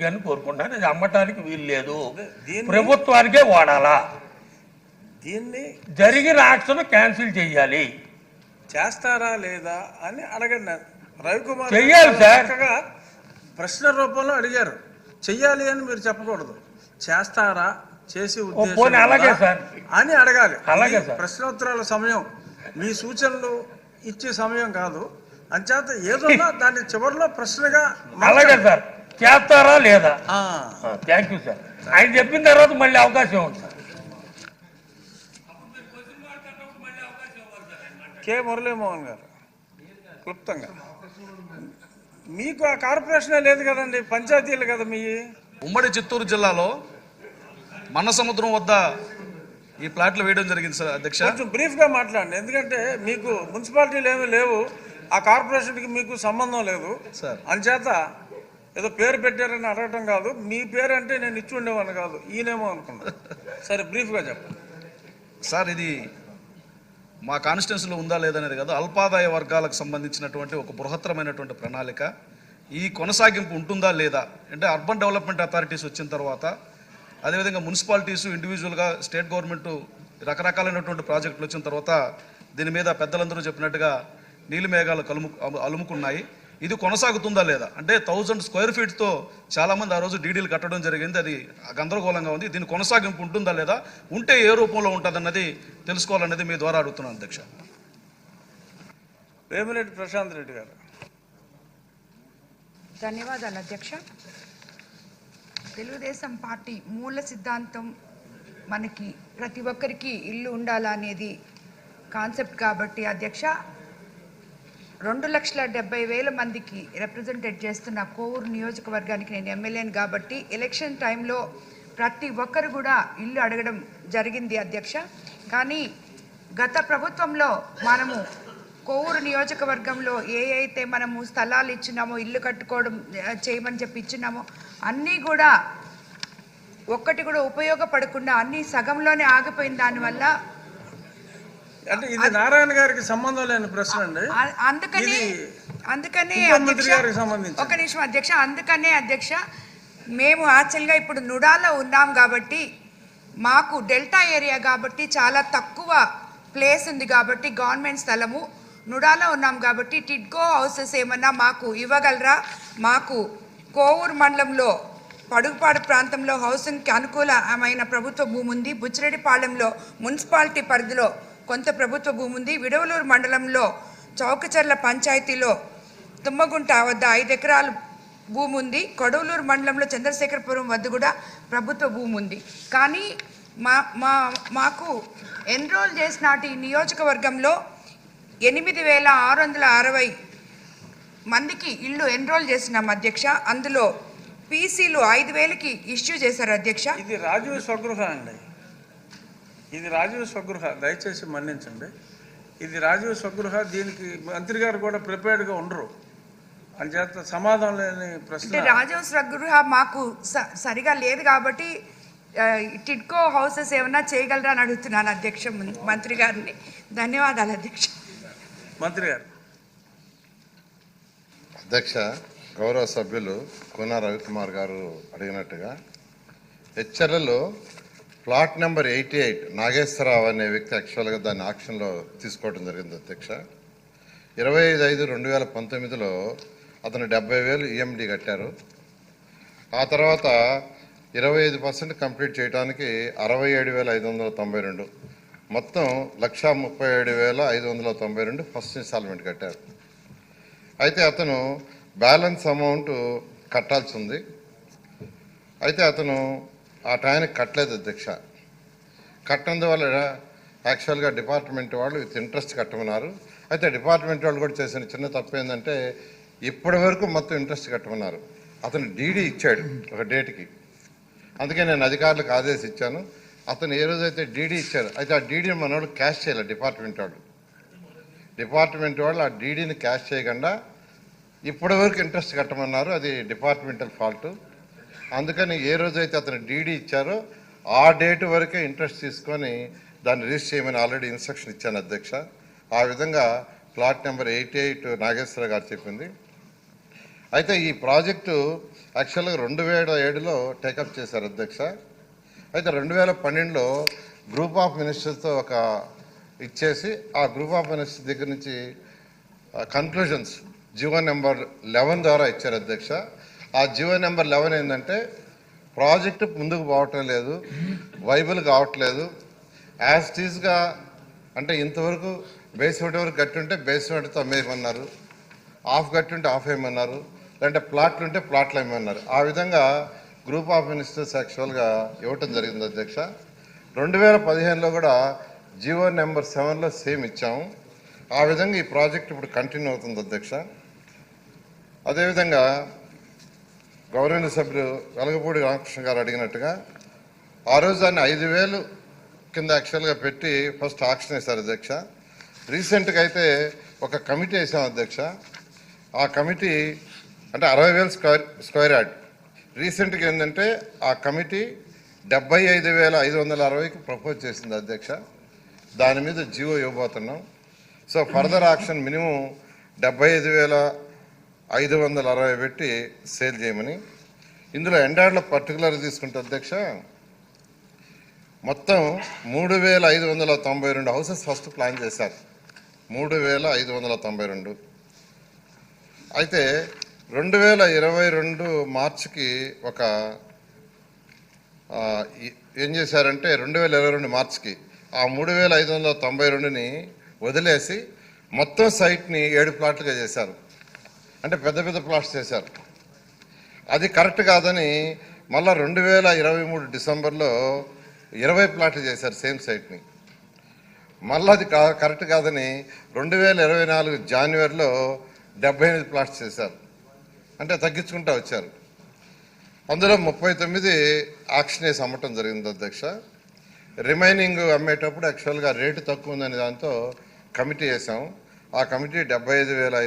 అని కోరుకుంటాను. అది అమ్మటానికి వీలు లేదు, ప్రభుత్వానికే వాడాలా. దీన్ని జరిగిన యాక్షన్ క్యాన్సిల్ చేయాలి. చేస్తారా లేదా అని అడగండి. రవికుమార్ చెయ్యాలి సార్. ప్రశ్న రూపంలో అడిగారు, చెయ్యాలి అని మీరు చెప్పకూడదు. చేస్తారా, చేసి అలాగే సార్ అని అడగాలి. అలాగే సార్. ప్రశ్నోత్తరాల సమయం మీ సూచనలు ఇచ్చే సమయం కాదు. అంచేత ఏదన్నా దాన్ని చివరిలో ప్రశ్నగా అలాగే సార్. చేస్తారా లేదా? Thank you sir. ఆయన చెప్పిన తర్వాత మళ్ళీ అవకాశం ఉంది సార్. కె మురళీమోహన్ గారు క్లుప్తంగా. మీకు ఆ కార్పొరేషనే లేదు కదండి, పంచాయతీలు కదా మీ. ఉమ్మడి చిత్తూరు జిల్లాలో మన్నసముద్రం వద్ద ఈ ప్లాట్లు వేయడం జరిగింది సార్ అధ్యక్ష. కొంచెం బ్రీఫ్గా మాట్లాడండి, ఎందుకంటే మీకు మున్సిపాలిటీలు ఏమీ లేవు, ఆ కార్పొరేషన్కి మీకు సంబంధం లేదు సార్. అంచేత ఏదో పేరు పెట్టారని అడగటం కాదు, మీ పేరు అంటే నేను ఇచ్చి ఉండేవాడిని కాదు, ఈయనేమో అనుకున్నా. సరే బ్రీఫ్గా చెప్పండి సార్. ఇది మా కాన్స్టిట్యున్సీలో ఉందా లేదనేది కాదు, అల్పాదాయ వర్గాలకు సంబంధించినటువంటి ఒక బృహత్తరమైనటువంటి ప్రణాళిక. ఈ కొనసాగింపు ఉంటుందా లేదా అంటే అర్బన్ డెవలప్మెంట్ అథారిటీస్ వచ్చిన తర్వాత, అదేవిధంగా మున్సిపాలిటీసు ఇండివిజువల్గా స్టేట్ గవర్నమెంట్ రకరకాలైనటువంటి ప్రాజెక్టులు వచ్చిన తర్వాత దీని మీద పెద్దలందరూ చెప్పినట్టుగా నీలి మేఘాలు అలుముకున్నాయి. ఇది కొనసాగుతుందా లేదా అంటే 1000 స్క్వేర్ ఫీట్తో చాలామంది ఆ రోజు డీడీలు కట్టడం జరిగింది. అది గందరగోళంగా ఉంది. దీని కొనసాగింపు ఉంటుందా లేదా, ఉంటే ఏ రూపంలో ఉంటుందన్నది తెలుసుకోవాలన్నది మీ ద్వారా అడుగుతున్నాను అధ్యక్ష. వేమిరెడ్డి ప్రశాంత్ రెడ్డి గారు. ధన్యవాదాలు అధ్యక్ష. తెలుగుదేశం పార్టీ మూల సిద్ధాంతం మనకి ప్రతి ఒక్కరికి ఇల్లు ఉండాలా అనేది కాన్సెప్ట్ కాబట్టి అధ్యక్ష, 2,70,000 మందికి రిప్రజెంటేట్ చేస్తున్న కోవూరు నియోజకవర్గానికి నేను ఎమ్మెల్యేని కాబట్టి ఎలక్షన్ టైంలో ప్రతి ఒక్కరు కూడా ఇల్లు అడగడం జరిగింది అధ్యక్ష. కానీ గత ప్రభుత్వంలో మనము కోవూరు నియోజకవర్గంలో అయితే మనము స్థలాలు ఇచ్చినామో, ఇల్లు కట్టుకోవడం చేయమని చెప్పి ఇచ్చినామో అన్నీ కూడా ఒక్కటి కూడా ఉపయోగపడకుండా అన్నీ సగంలోనే ఆగిపోయిన దానివల్ల, అంటే ఇది నారాయణ గారికి సంబంధం లేని ప్రశ్న అండి. అందుకనే ఒక నిమిషం అధ్యక్ష, అందుకనే అధ్యక్ష మేము యాక్చువల్గా ఇప్పుడు నుడాలో ఉన్నాం కాబట్టి, మాకు డెల్టా ఏరియా కాబట్టి చాలా తక్కువ ప్లేస్ ఉంది కాబట్టి గవర్నమెంట్ స్థలము, నుడాలో ఉన్నాం కాబట్టి టిడ్కో హౌసెస్ ఏమన్నా మాకు ఇవ్వగలరా? మాకు కోవూరు మండలంలో పడుగుపాడు ప్రాంతంలో హౌసింగ్కి అనుకూలమైన ప్రభుత్వ భూమి ఉంది. బుచ్చిరెడ్డిపాళెంలో మున్సిపాలిటీ పరిధిలో కొంత ప్రభుత్వ భూమి ఉంది. విడవలూరు మండలంలో చౌకచర్ల పంచాయతీలో తుమ్మగుంట వద్ద 5 ఎకరాల భూమి ఉంది. కొడవలూరు మండలంలో చంద్రశేఖరపురం వద్ద కూడా ప్రభుత్వ భూమి ఉంది. కానీ మాకు ఎన్రోల్ చేసిన ఈ నియోజకవర్గంలో 8,660 మందికి ఇల్లు ఎన్రోల్ చేసినాం అధ్యక్ష. అందులో పీసీలు 5,000కి ఇష్యూ చేశారు అధ్యక్ష. ఇది రాజీవ్ స్వగృహ అండి, ఇది రాజీవ్ స్వగృహ, దయచేసి మన్నించండి. ఇది రాజీవ్ స్వగృహ. దీనికి మంత్రి గారు కూడా ప్రిపేర్డ్గా ఉండరు, అంచేత సమాధానం లేని ప్రశ్న. రాజీవ్ స్వగృహ మాకు సరిగా లేదు కాబట్టి టిడ్కో హౌసెస్ ఏమన్నా చేయగలరా అని అడుగుతున్నాను అధ్యక్ష మంత్రి గారిని. ధన్యవాదాలు అధ్యక్ష. మంత్రి గారు. అధ్యక్ష, గౌరవ సభ్యులు కోన రవికుమార్ గారు అడిగినట్టుగా హెచ్ఎల్ఏలో ప్లాట్ నెంబర్ 88 నాగేశ్వరరావు అనే వ్యక్తి యాక్చువల్గా దాన్ని ఆక్షన్లో తీసుకోవడం జరిగింది అధ్యక్ష. 25/5/2019లో అతను 70,000 ఈఎండి కట్టారు. ఆ తర్వాత 25% కంప్లీట్ చేయడానికి 67,592, మొత్తం 1,37,592 ఫస్ట్ ఇన్స్టాల్మెంట్ కట్టారు. అయితే అతను బ్యాలెన్స్ అమౌంట్ కట్టాల్సి ఉంది. అయితే అతను ఆ టైంకి కట్టలేదు అధ్యక్ష. కట్టనందువల్ల యాక్చువల్గా డిపార్ట్మెంట్ వాళ్ళు విత్ ఇంట్రెస్ట్ కట్టమన్నారు. అయితే డిపార్ట్మెంట్ వాళ్ళు కూడా చేసిన చిన్న తప్పు ఏంటంటే ఇప్పటి వరకు మొత్తం ఇంట్రెస్ట్ కట్టమన్నారు. అతను డీడీ ఇచ్చాడు ఒక డేట్కి, అందుకే నేను అధికారులకు ఆదేశించాను. అతను ఏ రోజైతే డీడీ ఇచ్చారు, అయితే ఆ డీడీని మన వాళ్ళు క్యాష్ చేయాలి. డిపార్ట్మెంట్ వాళ్ళు ఆ డీడీని క్యాష్ చేయకుండా ఇప్పటి వరకు ఇంట్రెస్ట్ కట్టమన్నారు. అది డిపార్ట్మెంటల్ ఫాల్ట్. అందుకని ఏ రోజైతే అతను డీడీ ఇచ్చారో ఆ డేట్ వరకే ఇంట్రెస్ట్ తీసుకొని దాన్ని రిజిస్టర్ చేయమని ఆల్రెడీ ఇన్స్ట్రక్షన్ ఇచ్చాను అధ్యక్ష. ఆ విధంగా ప్లాట్ నెంబర్ 88 నాగేశ్వర గారు చెప్పింది. అయితే ఈ ప్రాజెక్టు యాక్చువల్గా 2007లో టేకప్ చేశారు అధ్యక్ష. అయితే 2012లో గ్రూప్ ఆఫ్ మినిస్టర్స్తో ఒక ఇచ్చేసి ఆ గ్రూప్ ఆఫ్ మినిస్టర్స్ దగ్గర నుంచి కన్క్లూజన్స్ జీవో నెంబర్ 11 ద్వారా ఇచ్చారు అధ్యక్ష. ఆ జీవో నెంబర్ 11 ఏంటంటే ప్రాజెక్టు ముందుకు పోవటం లేదు, వైబుల్ కావట్లేదు, యాజ్ టీజ్గా అంటే ఇంతవరకు బేస్మెంట్ వరకు గట్టి ఉంటే బేస్మెంట్తో అమ్మేయమన్నారు, ఆఫ్ గట్టి ఉంటే ఆఫ్ వేయమన్నారు, లేదంటే ప్లాట్లు ఉంటే ప్లాట్లు వేయమన్నారు. ఆ విధంగా గ్రూప్ ఆఫ్ మినిస్టర్స్ యాక్చువల్గా ఇవ్వటం జరిగింది అధ్యక్ష. 2015లో కూడా జీవో నెంబర్ 7లో సేమ్ ఇచ్చాము. ఆ విధంగా ఈ ప్రాజెక్ట్ ఇప్పుడు కంటిన్యూ అవుతుంది అధ్యక్ష. అదేవిధంగా గౌరవనీయ సభ్యులు వెలగపూడి రామకృష్ణ గారు అడిగినట్టుగా ఆ రోజు దాన్ని 5,000 కింద యాక్చువల్గా పెట్టి ఫస్ట్ ఆక్షన్ వేశారు అధ్యక్ష. రీసెంట్గా అయితే ఒక కమిటీ వేసాం అధ్యక్ష. ఆ కమిటీ అంటే 60,000 స్క్వేర్ యార్డ్. రీసెంట్గా ఏంటంటే ఆ కమిటీ 75,560కి ప్రపోజ్ చేసింది అధ్యక్ష. దాని మీద జీవో ఇవ్వబోతున్నాం. సో ఫర్దర్ ఆక్షన్ మినిమం 75,560 పెట్టి సేల్ చేయమని. ఇందులో ఎండాడ్లో పర్టికులర్ తీసుకుంటే అధ్యక్ష మొత్తం 3,592 హౌసెస్ ఫస్ట్ ప్లాన్ చేశారు. 3,592. అయితే 2022 మార్చికి ఒక ఏం చేశారంటే 2022 మార్చికి ఆ 3,592ని వదిలేసి మొత్తం సైట్ని 7 ప్లాట్లుగా చేశారు. అంటే పెద్ద పెద్ద ప్లాట్స్ చేశారు. అది కరెక్ట్ కాదని మళ్ళీ 2023 డిసెంబర్లో 20 ప్లాట్లు చేశారు సేమ్ సైట్ని. మళ్ళీ అది కరెక్ట్ కాదని 2024 జనవరిలో 78 ప్లాట్స్ చేశారు. అంటే తగ్గించుకుంటూ వచ్చారు. అందులో 39 ఆక్షన్ వేసి అమ్మటం జరిగింది అధ్యక్ష. రిమైనింగ్ అమ్మేటప్పుడు యాక్చువల్గా రేటు తక్కువ ఉందనే దాంతో కమిటీ వేసాం. ఆ కమిటీ 75,500